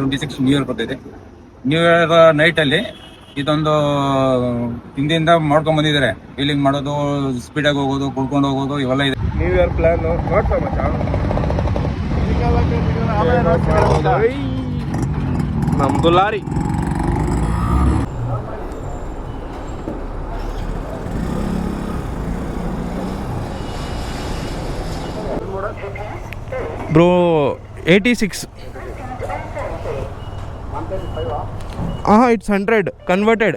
26 new year ಬರ್ತಿದೆ. New year ನೈಟಲ್ಲಿ ಇದೊಂದು ಹಿಂದಿಂದ ಮಾಡ್ಕೊಂಡ್ ಬಂದಿದ್ದಾರೆ. ಫೀಲಿಂಗ್ ಮಾಡೋದು, ಸ್ಪೀಡಾಗಿ ಹೋಗೋದು, ಕುಡ್ಕೊಂಡು ಹೋಗೋದು ಇವೆಲ್ಲ ಇದೆ. ನ್ಯೂ ಇಯರ್ ಪ್ಲಾನ್ ನಮ್ದು lorry. Bro 86. It's 100 converted.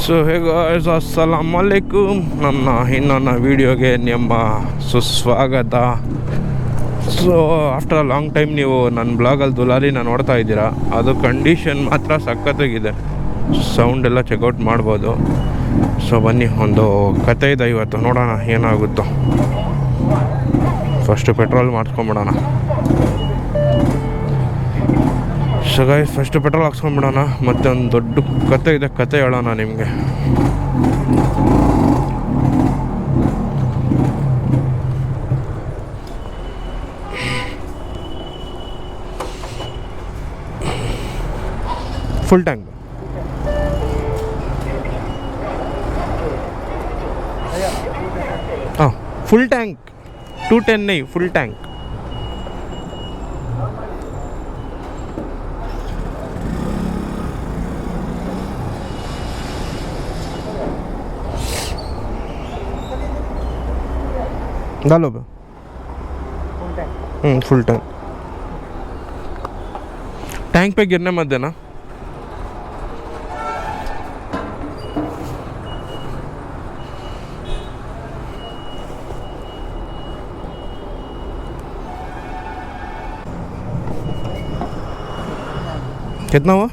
So ಹೇಗೋ ಅಸ್ಸಲಾಮು ಅಲೈಕುಮ್. ನನ್ನ ಇನ್ನೊಂದು ವೀಡಿಯೋಗೆ ನಿಮ್ಮ ಸುಸ್ವಾಗತ. So after a long time ನೀವು ನನ್ನ ಬ್ಲಾಗಲ್ಲಿ ದುಲಾರಿನ ನೋಡ್ತಾ ಇದ್ದೀರಾ. ಅದು ಕಂಡೀಷನ್ ಮಾತ್ರ ಸಖತ್ತಾಗಿದೆ. ಸೌಂಡ್ ಎಲ್ಲ ಚೆಕ್ಔಟ್ ಮಾಡ್ಬೋದು. ಸೊ ಬನ್ನಿ, ಒಂದು ಕತೆ ಇದೆ ಇವತ್ತು, ನೋಡೋಣ ಏನಾಗುತ್ತೋ. ಫಸ್ಟು ಪೆಟ್ರೋಲ್ ಮಾಡಿಸ್ಕೊಂಬಿಡೋಣ. ಸೊ ಗೈಸ್, ಫಸ್ಟು ಪೆಟ್ರೋಲ್ ಹಾಕ್ಸ್ಕೊಂಬಿಡೋಣ. ಮತ್ತು ಒಂದು ದೊಡ್ಡ ಕತೆ ಇದೆ, ಕತೆ ಹೇಳೋಣ ನಿಮಗೆ. Full tank. हाँ, फुल टैंक 210 नहीं, फुल टैंक. डालो बे. Full tank. टैंक पे गिरने मत देना. कितना हुआ?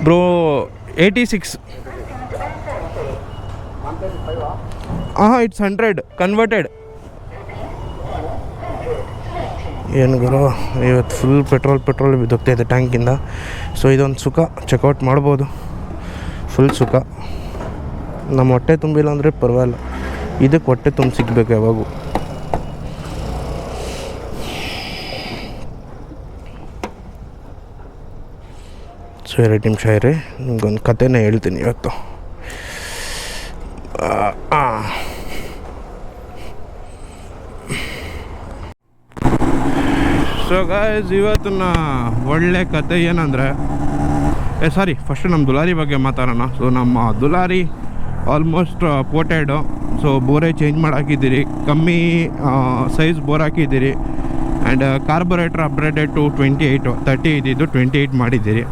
ब्रो 86. It's 100 converted. ಏನು ಗುರು, ಇವತ್ತು ಫುಲ್ ಪೆಟ್ರೋಲ್ ಬಿದ್ದೋಗ್ತಾ ಇದೆ ಟ್ಯಾಂಕಿಂದ. ಸೊ ಇದೊಂದು ಸುಖ, ಚೆಕ್ಔಟ್ ಮಾಡ್ಬೋದು. ಫುಲ್ ಸುಖ. ನಮ್ಮ ಹೊಟ್ಟೆ ತುಂಬಿಲ್ಲ ಅಂದರೆ ಪರವಾಗಿಲ್ಲ, ಇದಕ್ಕೆ ಹೊಟ್ಟೆ ತುಂಬ ಸಿಗಬೇಕು ಯಾವಾಗೂ. ಸೊ 2 ನಿಮಿಷ ಇರಿ, ನಿಮ್ಗೊಂದು ಕಥೆನೇ ಹೇಳ್ತೀನಿ ಇವತ್ತು. ಸೊ ಗಾಯ್ಸ್, ಇವತ್ತಿನ ಒಳ್ಳೆ ಕತೆ ಏನಂದರೆ, ಫಸ್ಟು ನಮ್ಮ ದುಲಾರಿ ಬಗ್ಗೆ ಮಾತಾಡೋಣ. ಸೊ ನಮ್ಮ ದುಲಾರಿ ಆಲ್ಮೋಸ್ಟ್ ಪೋಟೆಡು. ಸೊ ಬೋರೇ ಚೇಂಜ್ ಮಾಡಿ ಹಾಕಿದ್ದೀರಿ, ಕಮ್ಮಿ ಸೈಜ್ ಬೋರ್ ಹಾಕಿದ್ದೀರಿ. ಆ್ಯಂಡ್ ಕಾರ್ಬೊರೇಟರ್ ಅಪ್ಗ್ರೇಡೆಡ್ ಟು 28, 30 ಇದ್ದಿದ್ದು 28 ಮಾಡಿದ್ದೀರಿ.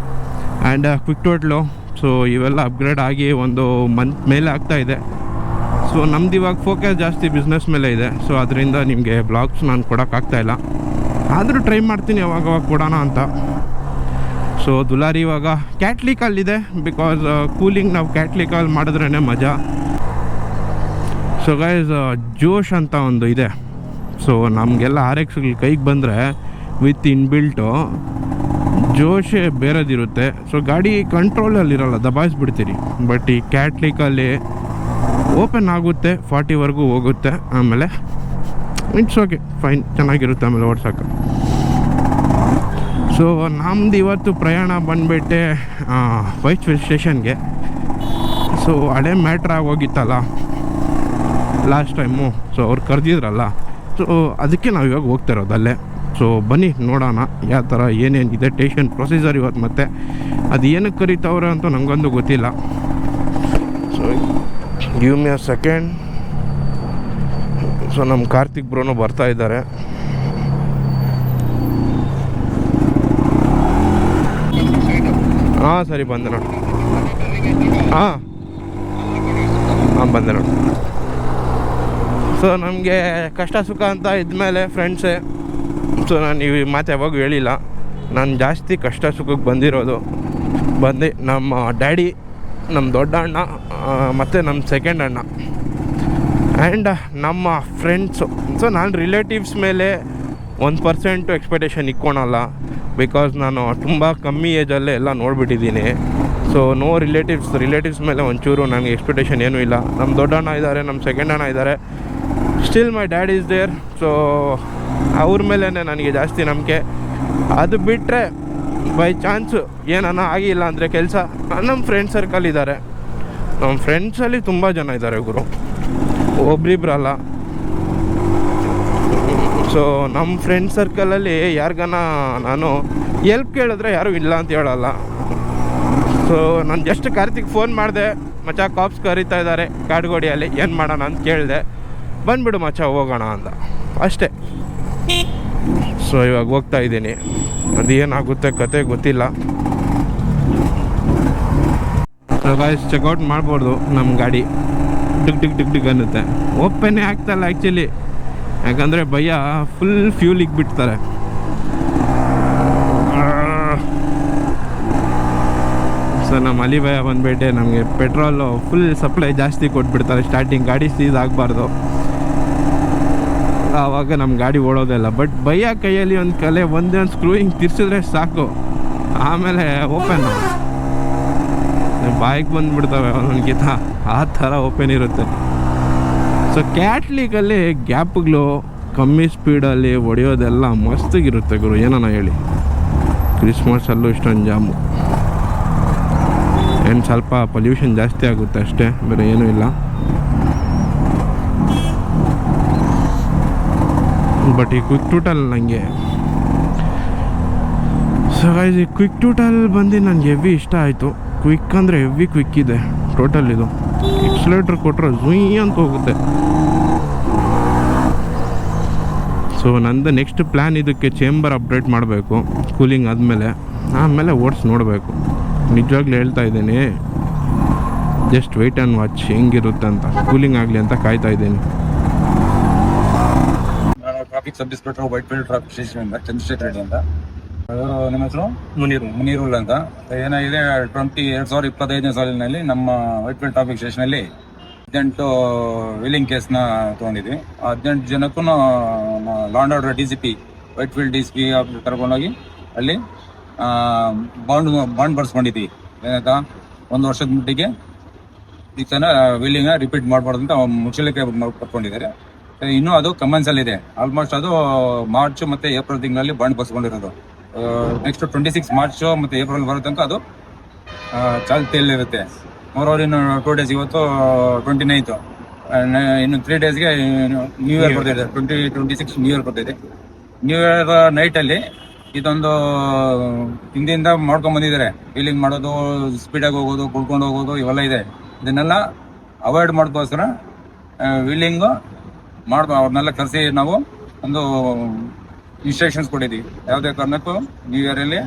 ಆ್ಯಂಡ್ ಕ್ವಿಕ್ ಟೋಟ್ಲು, ಸೊ ಇವೆಲ್ಲ ಅಪ್ಗ್ರೇಡ್ ಆಗಿ ಒಂದು ಮಂತ್ ಮೇಲೆ ಆಗ್ತಾಯಿದೆ. ಸೊ ನಮ್ದು ಇವಾಗ ಫೋಕಸ್ ಜಾಸ್ತಿ ಬಿಸ್ನೆಸ್ ಮೇಲೆ ಇದೆ. ಸೊ ಅದರಿಂದ ನಿಮಗೆ ಬ್ಲಾಗ್ಸ್ ನಾನು ಕೊಡೋಕ್ಕಾಗ್ತಾಯಿಲ್ಲ, ಆದರೂ ಟ್ರೈ ಮಾಡ್ತೀನಿ ಅವಾಗವಾಗ ಕೊಡೋಣ ಅಂತ. ಸೊ ದುಲಾರಿ ಇವಾಗ ಕ್ಯಾಟ್ಲಿಕಲ್ಲಿದೆ, ಬಿಕಾಸ್ ಕೂಲಿಂಗ್ ನಾವು ಕ್ಯಾಟ್ಲಿಕಲ್ಲಿ ಮಾಡಿದ್ರೇ ಮಜಾ. ಸೊ ಗೈಸ್, ಜೋಶ್ ಅಂತ ಒಂದು ಇದೆ. ಸೊ ನಮಗೆಲ್ಲ RX ಕೈಗೆ ಬಂದರೆ ವಿತ್ ಇನ್ಬಿಲ್ಟು ಜೋಶೇ ಬೇರೆದಿರುತ್ತೆ. ಸೊ ಗಾಡಿ ಕಂಟ್ರೋಲಲ್ಲಿರಲ್ಲ, ದಬಾಯಿಸ್ಬಿಡ್ತೀರಿ. ಬಟ್ ಈ ಕ್ಯಾಟ್ಲಿಕಲ್ಲಿ ಓಪನ್ ಆಗುತ್ತೆ, 40ವರೆಗೂ ಹೋಗುತ್ತೆ. ಆಮೇಲೆ ಇಟ್ಸ್ ಓಕೆ, ಫೈನ್, ಚೆನ್ನಾಗಿರುತ್ತೆ ಆಮೇಲೆ ಓಡ್ಸೋಕ್ಕೆ. ಸೊ ನಮ್ದು ಇವತ್ತು ಪ್ರಯಾಣ ಬಂದುಬಿಟ್ಟೆ ವೈಟ್ಫೀಲ್ಡ್ ಸ್ಟೇಷನ್ಗೆ. ಸೊ ಹಳೆ ಮ್ಯಾಟ್ರ್ ಆಗೋಗಿತ್ತಲ್ಲ ಲಾಸ್ಟ್ ಟೈಮು. ಸೊ ಅವ್ರು ಕರೆದಿದ್ರಲ್ಲ, ಸೊ ಅದಕ್ಕೆ ನಾವು ಇವಾಗ ಹೋಗ್ತಾ ಇರೋದು ಅಲ್ಲೇ. ಸೊ ಬನ್ನಿ ನೋಡೋಣ ಯಾವ ಥರ ಏನೇನಿದೆ ಸ್ಟೇಷನ್ ಪ್ರೊಸೀಜರ್ ಇವತ್ತು. ಮತ್ತು ಅದು ಏನಕ್ಕೆ ಕರೀತವ್ರೆ ಅಂತ ನನಗೊಂದು ಗೊತ್ತಿಲ್ಲ. ಸೊ ಗಿವ್ ಮಿ ಅ ಸೆಕೆಂಡ್. ಸೊ ನಮ್ಮ ಕಾರ್ತಿಕ್ ಬ್ರೋನು ಬರ್ತಾ ಇದ್ದಾರೆ. ಹಾಂ ಸರಿ, ಬಂದೆ ನೋಡಿ. ಬಂದೆ ನೋಡಿ. ಸೊ ನಮಗೆ ಕಷ್ಟ ಸುಖ ಅಂತ ಇದ್ಮೇಲೆ ಫ್ರೆಂಡ್ಸೇ. ಸೊ ನಾನು ಈ ಮಾತು ಯಾವಾಗೂ ಹೇಳಿಲ್ಲ, ನಾನು ಜಾಸ್ತಿ ಕಷ್ಟ ಸುಖಕ್ಕೆ ಬಂದಿರೋದು ನಮ್ಮ ಡ್ಯಾಡಿ ನಮ್ಮ ದೊಡ್ಡ ಅಣ್ಣ ಮತ್ತು ನಮ್ಮ ಸೆಕೆಂಡ್ ಅಣ್ಣ ಆ್ಯಂಡ್ ನಮ್ಮ ಫ್ರೆಂಡ್ಸು. ಸೊ ನಾನು ರಿಲೇಟಿವ್ಸ್ ಮೇಲೆ 1% ಎಕ್ಸ್ಪೆಕ್ಟೇಷನ್ ಇಕ್ಕೊಳಲ್ಲ, ಬಿಕಾಸ್ ನಾನು ತುಂಬ ಕಮ್ಮಿ ಏಜಲ್ಲೇ ಎಲ್ಲ ನೋಡಿಬಿಟ್ಟಿದ್ದೀನಿ. ಸೊ ನೋ ರಿಲೇಟಿವ್ಸ್ ಮೇಲೆ ಒಂಚೂರು ನನಗೆ ಎಕ್ಸ್ಪೆಕ್ಟೇಷನ್ ಏನೂ ಇಲ್ಲ. ನಮ್ಮ ದೊಡ್ಡ ಅಣ್ಣ ಇದ್ದಾರೆ, ನಮ್ಮ ಸೆಕೆಂಡ್ ಅಣ್ಣ ಇದ್ದಾರೆ, still my dad is there. So ಅವ್ರ ಮೇಲೇ ನನಗೆ ಜಾಸ್ತಿ ನಂಬಿಕೆ. ಅದು ಬಿಟ್ಟರೆ ಬೈ ಚಾನ್ಸು ಏನನ್ನ ಆಗಿಲ್ಲ ಅಂದರೆ ಕೆಲಸ, ನಮ್ಮ ಫ್ರೆಂಡ್ ಸರ್ಕಲ್ ಇದ್ದಾರೆ. ನಮ್ಮ ಫ್ರೆಂಡ್ಸಲ್ಲಿ ತುಂಬ ಜನ ಇದ್ದಾರೆ ಗುರು, ಒಬ್ರಿಬ್ರಲ್ಲ. ಸೊ ನಮ್ಮ ಫ್ರೆಂಡ್ ಸರ್ಕಲಲ್ಲಿ ಯಾರಿಗಾನ ನಾನು ಎಲ್ಪ್ ಕೇಳಿದ್ರೆ ಯಾರೂ ಇಲ್ಲ ಅಂತ ಹೇಳಲ್ಲ. ಸೊ ನಾನು ಜಸ್ಟ್ ಕಾರ್ತಿಕ್ ಫೋನ್ ಮಾಡಿದೆ, ಮಚ್ಚ ಕಾಪ್ಸ್ ಕರೀತಾ ಇದ್ದಾರೆ ಕಾಡ್ಗೋಡಿಯಲ್ಲಿ, ಏನು ಮಾಡೋಣ ಅಂತ ಕೇಳಿದೆ. ಬಂದುಬಿಡು ಮಚ್ಚ ಹೋಗೋಣ ಅಂದ, ಅಷ್ಟೇ. ಸೊ ಇವಾಗ ಹೋಗ್ತಾ ಇದ್ದೀನಿ, ಅದೇನಾಗುತ್ತೆ ಕತೆ ಗೊತ್ತಿಲ್ಲ. ಸೊ ಗಾಯ್ಸ್ ಚೆಕ್ಔಟ್ ಮಾಡ್ಬೋದು ನಮ್ಮ ಗಾಡಿ. ಡಿಗ್ ಅನ್ನುತ್ತೆ, ಓಪನ್ನೇ ಆಗ್ತಾಯಿಲ್ಲ ಆ್ಯಕ್ಚುಲಿ, ಯಾಕಂದರೆ ಭಯ್ಯ ಫುಲ್ ಫ್ಯೂಲ್ ಇಕ್ಬಿಡ್ತಾರೆ. ಸೊ ನಮ್ಮ ಅಲಿ ಭಯ್ಯ ಬಂದುಬಿಟ್ಟೆ ನಮಗೆ ಪೆಟ್ರೋಲು ಫುಲ್ ಸಪ್ಲೈ ಜಾಸ್ತಿ ಕೊಟ್ಬಿಡ್ತಾರೆ ಸ್ಟಾರ್ಟಿಂಗ್, ಗಾಡಿ ಸೀಸ್ ಆಗಬಾರ್ದು, ಆವಾಗ ನಮ್ಮ ಗಾಡಿ ಓಡೋದಿಲ್ಲ. ಬಟ್ ಭಯ್ಯ ಕೈಯಲ್ಲಿ ಒಂದು ಕಲೆ ಒಂದೇ ಸ್ಕ್ರೂ ಹಿಂಗೆ ತಿರ್ಸಿದ್ರೆ ಸಾಕು, ಆಮೇಲೆ ಓಪನ್ ಬಾಯಿಗೆ ಬಂದುಬಿಡ್ತವೆ ಒಂದೊಂದ್ಕಿಂತ, ಆ ಥರ ಓಪನ್ ಇರುತ್ತೆ. ಸೊ ಕ್ಯಾಟ್ಲಿಕಲ್ಲಿ ಗ್ಯಾಪ್ಗಳು ಕಮ್ಮಿ ಸ್ಪೀಡಲ್ಲಿ ಹೊಡೆಯೋದೆಲ್ಲ ಮಸ್ತಿಗಿರುತ್ತೆ ಗುರು, ಏನನ್ನ ಹೇಳಿ. ಕ್ರಿಸ್ಮಸಲ್ಲೂ ಇಷ್ಟೊಂದು ಜಾಮು, ಏನು ಸ್ವಲ್ಪ ಪೊಲ್ಯೂಷನ್ ಜಾಸ್ತಿ ಆಗುತ್ತೆ ಅಷ್ಟೇ, ಬೇರೆ ಏನೂ ಇಲ್ಲ. ಬಟ್ ಈ ಕ್ವಿಕ್ ಟೂಟಲ್ ನನಗೆ, ಸೊ ಗೈಸ್ ಈ ಕ್ವಿಕ್ ಟೂಟಲ್ ಬಂದು ನನಗೆ ಹೆವಿ ಇಷ್ಟ ಆಯಿತು. ಕ್ವಿಕ್ ಅಂದರೆ ಹೆವಿ ಕ್ವಿಕ್ ಇದೆ ಟೋಟಲ್. ಇದು ಎಕ್ಸಲೇಟ್ರ್ ಕೊಟ್ಟರೆ ಝುಯ್ ಅಂತ ಹೋಗುತ್ತೆ. ಸೊ ನಂದು ನೆಕ್ಸ್ಟ್ ಪ್ಲ್ಯಾನ್ ಇದಕ್ಕೆ ಚೇಂಬರ್ ಅಪ್ಡೇಟ್ ಮಾಡಬೇಕು ಕೂಲಿಂಗ್ ಆಮೇಲೆ ಓಡಿಸಿ ನೋಡಬೇಕು. ನಿಜವಾಗ್ಲೂ ಹೇಳ್ತಾ ಇದ್ದೀನಿ, ಜಸ್ಟ್ ವೆಯ್ಟ್ ಆ್ಯಂಡ್ ವಾಚ್ ಹೆಂಗಿರುತ್ತೆ ಅಂತ, ಕೂಲಿಂಗ್ ಆಗಲಿ ಅಂತ ಕಾಯ್ತಾ ಇದ್ದೀನಿ. Traffic sub inspector Whitefield traffic station Chandrashekar Reddy ಅಂತ. ನಿಮ್ಮ ಹೆಸರು ಮುನೀರುಲ್ ಅಂತ. ಏನಾಗಿದೆ 2025ನೇ ಸಾಲಿನಲ್ಲಿ ನಮ್ಮ ವೈಟ್ಫೀಲ್ಡ್ ಟ್ರಾಫಿಕ್ ಸ್ಟೇಷನಲ್ಲಿ 18 ವೀಲಿಂಗ್ ಕೇಸ್ನ ತೊಗೊಂಡಿದ್ವಿ. 18 ಜನಕ್ಕೂ law and order DCP Whitefield DCP ಕರ್ಕೊಂಡೋಗಿ ಅಲ್ಲಿ ಬಾಂಡ್ ಬರ್ಸ್ಕೊಂಡಿದ್ವಿ. ಏನಾಯ್ತಾ, 1 ವರ್ಷದ ಮಟ್ಟಿಗೆ ಈ ಥರ ವೀಲಿಂಗ್ ರಿಪೀಟ್ ಮಾಡಬಾರ್ದು ಅಂತ ಮುಚ್ಚಲಿಕ್ಕೆ ಕರ್ಕೊಂಡಿದ್ದಾರೆ. ಇನ್ನೂ ಅದು ಕಮೆನ್ಸಲ್ಲಿದೆ. ಆಲ್ಮೋಸ್ಟ್ ಅದು ಮಾರ್ಚ್ ಮತ್ತು ಏಪ್ರಿಲ್ ತಿಂಗಳಲ್ಲಿ ಬಾಂಡ್ ಬರ್ಸ್ಕೊಂಡಿರೋದು. ನೆಕ್ಸ್ಟ್ 26 ಮಾರ್ಚ್ ಮತ್ತು ಏಪ್ರಿಲ್ ಬರೋ ತನಕ ಅದು ಚಾಲ್ತಿಯಲ್ಲಿರುತ್ತೆ. ಮೋರೋವರ್ ಇನ್ನು 2 ಡೇಸ್, ಇವತ್ತು 29th, ಇನ್ನು 3 ಡೇಸ್ಗೆ ನ್ಯೂ ಇಯರ್ ಬರ್ತಿದೆ. 2026 ನ್ಯೂ ಇಯರ್ ಬರ್ತಿದೆ. ನ್ಯೂ ಇಯರ್ ನೈಟಲ್ಲಿ ಇದೊಂದು ಹಿಂದಿಂದ ಮಾಡ್ಕೊಂಡ್ ಬಂದಿದ್ದಾರೆ. ವೀಲಿಂಗ್ ಮಾಡೋದು, ಸ್ಪೀಡಾಗಿ ಹೋಗೋದು, ಕುಡ್ಕೊಂಡು ಹೋಗೋದು ಇವೆಲ್ಲ ಇದೆ. ಇದನ್ನೆಲ್ಲ ಅವಾಯ್ಡ್ ಮಾಡೋಕ್ಕೋಸ್ಕರ ವೀಲಿಂಗು ಅವ್ರನ್ನೆಲ್ಲ ಕರೆಸಿ ನಾವು ಒಂದು ಇನ್ಸ್ಟ್ರಕ್ಷನ್ಸ್ ಕೊಟ್ಟಿದ್ದೀವಿ. ಯಾವುದೇ ಕಾರಣಕ್ಕೂ ನ್ಯೂ ಇಯರಲ್ಲಿ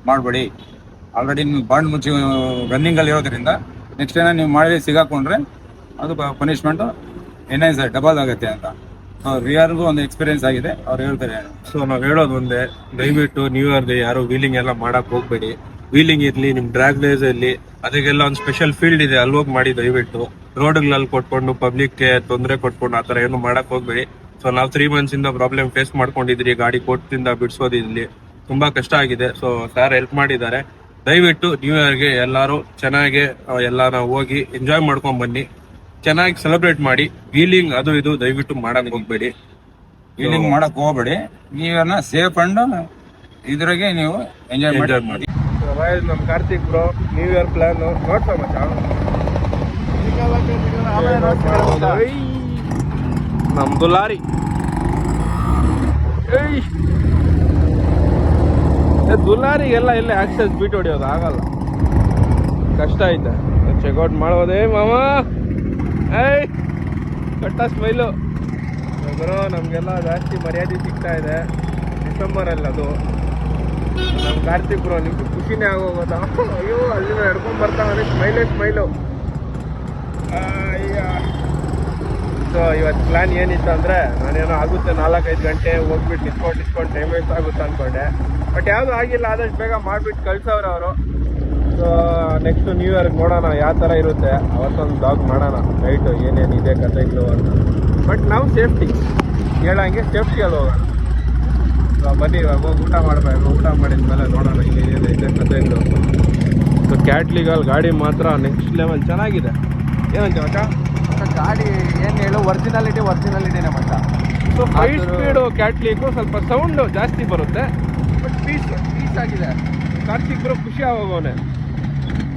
ಮಾಡಬೇಡಿ. ಆಲ್ರೆಡಿ ನೀವು ಬಾಂಡ್ ಮುಚ್ಚಿ ರನ್ನಿಂಗಲ್ಲಿ ಇರೋದ್ರಿಂದ ನೆಕ್ಸ್ಟ್ ಏನೋ ನೀವು ಮಾಡಿ ಸಿಗಾಕೊಂಡ್ರೆ ಅದು ಪನಿಷ್ಮೆಂಟು ಡಬಲ್ ಆಗುತ್ತೆ ಅಂತ. ರಿಯರ್ಗೂ ಒಂದು ಎಕ್ಸ್ಪೀರಿಯನ್ಸ್ ಆಗಿದೆ, ಅವ್ರು ಹೇಳ್ತಾರೆ. ಸೊ ನಾವು ಹೇಳೋದು ಒಂದೇ, ದಯವಿಟ್ಟು ನ್ಯೂ ಇಯರ್ಗೆ ಯಾರು ವೀಲಿಂಗ್ ಎಲ್ಲ ಮಾಡಕ್ ಹೋಗ್ಬೇಡಿ. ವೀಲಿಂಗ್ ಇರ್ಲಿ, ನಿಮ್ ಡ್ರ್ಯಾಗ್ ರೇಸ್ ಇರ್ಲಿ, ಅದಕ್ಕೆಲ್ಲ ಒಂದು ಸ್ಪೆಷಲ್ ಫೀಲ್ಡ್ ಇದೆ, ಅಲ್ಲಿ ಹೋಗಿ ಮಾಡಿ. ದಯವಿಟ್ಟು ರೋಡ್ಗಳಲ್ಲಿ ಕೊಟ್ಕೊಂಡು ಪಬ್ಲಿಕ್ಗೆ ತೊಂದರೆ ಕೊಟ್ಕೊಂಡು ಆತರ ಏನು ಮಾಡಕ್ ಹೋಗ್ಬೇಡಿ. ಸೊ ನಾವು 3 months ಇಂದ ಪ್ರಾಬ್ಲಮ್ ಫೇಸ್ ಮಾಡ್ಕೊಂಡಿದ್ರಿ. ಗಾಡಿ ಕೋರ್ಟಿಂದ ಬಿಡಿಸೋದಿರ್ಲಿ ತುಂಬಾ ಕಷ್ಟ ಆಗಿದೆ. ಸೊ ಸರ್ ಹೆಲ್ಪ್ ಮಾಡಿದ್ದಾರೆ. ದಯವಿಟ್ಟು ನ್ಯೂ ಇಯರ್ಗೆ ಎಲ್ಲಾರು ಚೆನ್ನಾಗಿ ಎಲ್ಲಾರ ಹೋಗಿ ಎಂಜಾಯ್ ಮಾಡ್ಕೊಂಡ್ ಬನ್ನಿ, ಚೆನ್ನಾಗಿ ಸೆಲೆಬ್ರೇಟ್ ಮಾಡಿ. ವೀಲಿಂಗ್ ಅದು ಇದು ದಯವಿಟ್ಟು ಮಾಡಕ್ ಹೋಗ್ಬೇಡಿ. ವೀಲಿಂಗ್ ಮಾಡಕ್ ಹೋಗ್ಬೇಡಿ. ನ್ಯೂ ಇಯರ್ನ ಸೇಫ್ ಅಂಡ್ ಇದ್ರಾಗೆ ನೀವು ಎಂಜಾಯ್ ಮಾಡಿ. ನಮ್ಮ Karthik bro new year plan ನೋಡ್ತಾ ನಮ್ದು ಲಾರಿ ದುಲಾರಿಗೆಲ್ಲ ಇಲ್ಲೇ ಆಕ್ಸೆಸ್ ಬೀಟ್ ಹೊಡಿಯೋದು ಆಗಲ್ಲ, ಕಷ್ಟ ಐತೆ. ಚೆಕ್ಔಟ್ ಮಾಡೋದೇ ಮಾಮ. ಕಟ್ಟ ಸ್ಮೈಲು ಬ್ರೋ. ನಮಗೆಲ್ಲ ಜಾಸ್ತಿ ಮರ್ಯಾದೆ ಸಿಗ್ತಾ ಇದೆ ಡಿಸೆಂಬರಲ್ಲಿ. ಅದು ನಮ್ಮ ಕಾರ್ತಿಕ್ ಬ್ರೋ ನಿಮ್ಗೆ ಖುಷಿನೇ ಆಗೋಗೋದ. ಅಯ್ಯೋ ಅಲ್ಲಿಂದ ನಡ್ಕೊಂಡ್ ಬರ್ತಾವೆ, ಸ್ಮೈಲು. ಸೊ ಇವತ್ತು ಪ್ಲ್ಯಾನ್ ಏನಿತ್ತು ಅಂದರೆ, ನಾನೇನೋ ಆಗುತ್ತೆ 4-5 ಗಂಟೆ ಹೋಗ್ಬಿಟ್ಟು ನಿಂತ್ಕೊಂಡು ಟೈಮ್ ವೇಸ್ಟ್ ಆಗುತ್ತೆ ಅಂದ್ಕೊಂಡೆ. ಬಟ್ ಯಾವುದೂ ಆಗಿಲ್ಲ, ಆದಷ್ಟು ಬೇಗ ಮಾಡಿಬಿಟ್ಟು ಕಳ್ಸವ್ರೆ ಅವರು. ಸೊ ನೆಕ್ಸ್ಟ್ ನ್ಯೂ ಇಯರ್ಗೆ ನೋಡೋಣ ಯಾವ ಥರ ಇರುತ್ತೆ, ಅವತ್ತೊಂದು ಬ್ಲಾಗ್ ಮಾಡೋಣ ನೈಟು ಏನೇನಿದೆ ಕಥೆಗಳು ಅಂತ. ಬಟ್ ನಾವು ಸೇಫ್ಟಿ ಹೇಳಂಗೆ ಸೇಫ್ಟಿಯಲ್ಲಿ ಹೋಗೋಣ. ಸೊ ಬನ್ನಿ ಇವಾಗ ಹೋಗಿ ಊಟ ಮಾಡಬೇಕು, ಊಟ ಮಾಡಿದ್ಮೇಲೆ ನೋಡೋಣ ಇನ್ನೇನಿದೆ ಇದೆ ಕಥೆಗಳು. ಸೊ ಕ್ಯಾಟ್ಲಿಗಲ್ ಗಾಡಿ ಮಾತ್ರ ನೆಕ್ಸ್ಟ್ ಲೆವೆಲ್ ಚೆನ್ನಾಗಿದೆ. ಏನಂತ ಮಚ್ಚ ಗಾಡಿ ಏನು ಹೇಳು, ಒರಿಜಿನಾಲಿಟಿನೇ ಮಚ್ಚ. ಸೊ 5 ಸ್ಪೀಡು ಕ್ಯಾಟ್ಲಿಗೂ ಸ್ವಲ್ಪ ಸೌಂಡು ಜಾಸ್ತಿ ಬರುತ್ತೆ, ಬಟ್ ಪೀಸ್ ಆಗಿದೆ. ಕಾರ್ತಿಕ್ ಬ್ರೋ ಖುಷಿ ಆಗೋಗವನೆ,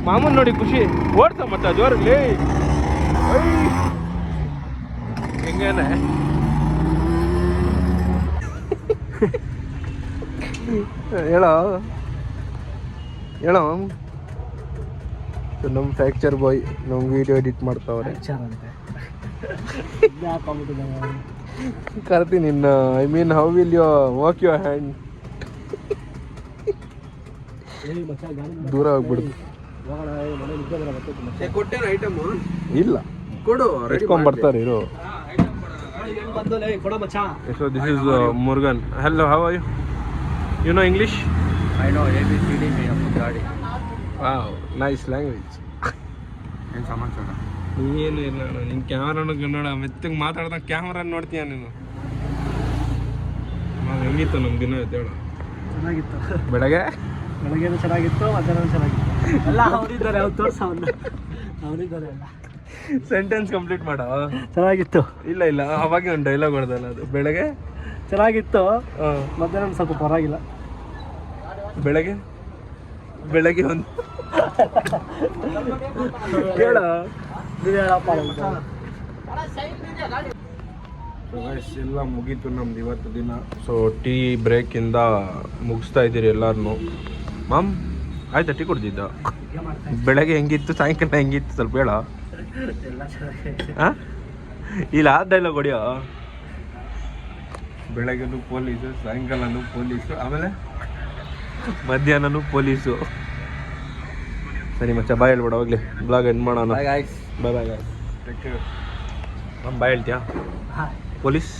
ಮಾಮೂನ್ ನೋಡಿ ಖುಷಿ ಓಡ್ತಾ ಮಚ್ಚ ಜೋರಲ್ಲಿ ಹೆಂಗೇನೆ. ಹೇಳೋ ನಮ್ಮ ಫ್ಯಾಕ್ಚರ್ ಬಾಯ್ ನಮ್ಗೆ ವಿಡಿಯೋ ಎಡಿಟ್ ಮಾಡ್ತಾವ್ರೆ. ಕರ್ತೀನಿ ನಿನ್ನ, I mean how will you work your hand. ದೂರ ಹೋಗ್ಬಿಡುದು. ಇಲ್ಲ ಕೊಡು, ಇಟ್ಕೊಂಡ್ ಬರ್ತಾರೆ ಇರು. So this is Murugan. Hello, how are you? You know English? I know ABCD ಗಾಡಿ. Wow, nice language. ಏನು ಸಮಾಚಾರ? ಏನು ಇಲ್ಲ, ನಿನ್ನ ಕ್ಯಾಮ್ರಾನು ಕನ್ನಡ ಮೆತ್ತಗೆ ಮಾತಾಡ್ದಾಗ ಕ್ಯಾಮ್ರಾ ನೋಡ್ತೀಯ ನೀನು. ಹೆಂಗಿತ್ತು ನಮ್ಮ ದಿನ ಹೇಳ? ಚೆನ್ನಾಗಿತ್ತು. ಬೆಳಗ್ಗೆನೂ ಚೆನ್ನಾಗಿತ್ತು, ಮಧ್ಯಾಹ್ನ ಚೆನ್ನಾಗಿತ್ತು. ಎಲ್ಲ ಅವರಿದ್ದಾರೆ, ಅವ್ರು ತೋರ್ಸ ಅವರಿದ್ದಾರೆ ಎಲ್ಲ. ಸೆಂಟೆನ್ಸ್ ಕಂಪ್ಲೀಟ್ ಮಾಡ. ಚೆನ್ನಾಗಿತ್ತು. ಇಲ್ಲ ಅವಾಗೆ ಒಂದು ಡೈಲಾಗ್ ಹೊಡೆದಲ್ಲ, ಅದು ಬೆಳಗ್ಗೆ ಚೆನ್ನಾಗಿತ್ತು, ಮಧ್ಯಾಹ್ನ ಸ್ವಲ್ಪ ಪರವಾಗಿಲ್ಲ. ಬೆಳಗ್ಗೆ ಒಂದು ಕೇಳ ಎಲ್ಲ ಮುಗೀತು ನಮ್ದು ಇವತ್ತು ದಿನ. ಸೊ ಟೀ ಬ್ರೇಕಿಂದ ಮುಗಿಸ್ತಾ ಇದ್ದೀರಿ ಎಲ್ಲಾರನು. ಮಾಮ್ ಆಯ್ತಾ ಟೀ ಕುಡ್ದಿದ್ದ? ಬೆಳಗ್ಗೆ ಹೆಂಗಿತ್ತು, ಸಾಯಂಕಾಲ ಹೆಂಗಿತ್ತು ಸ್ವಲ್ಪ ಹೇಳ. ಇಲ್ಲ ಆ ಡೈಲಾಗ್ ಹೊಡಿಯೋ. ಬೆಳಗ್ಗೆನೂ ಪೊಲೀಸು, ಸಾಯಂಕಾಲನೂ ಪೊಲೀಸು, ಆಮೇಲೆ ಮಧ್ಯಾಹ್ನನೂ ಪೊಲೀಸು. ಸರಿ ಮಚ್ಚ ಬಾಯ್ ಹೇಳ್ಬೇಡ, ಹೋಗ್ಲಿ ಬ್ಲಾಗ್ ಎಂಡ್ ಮಾಡೋಣ. ಬಾಯ್ ಬಾಯ್ ಹೇಳ್ತೀಯಾ? ಪೊಲೀಸ್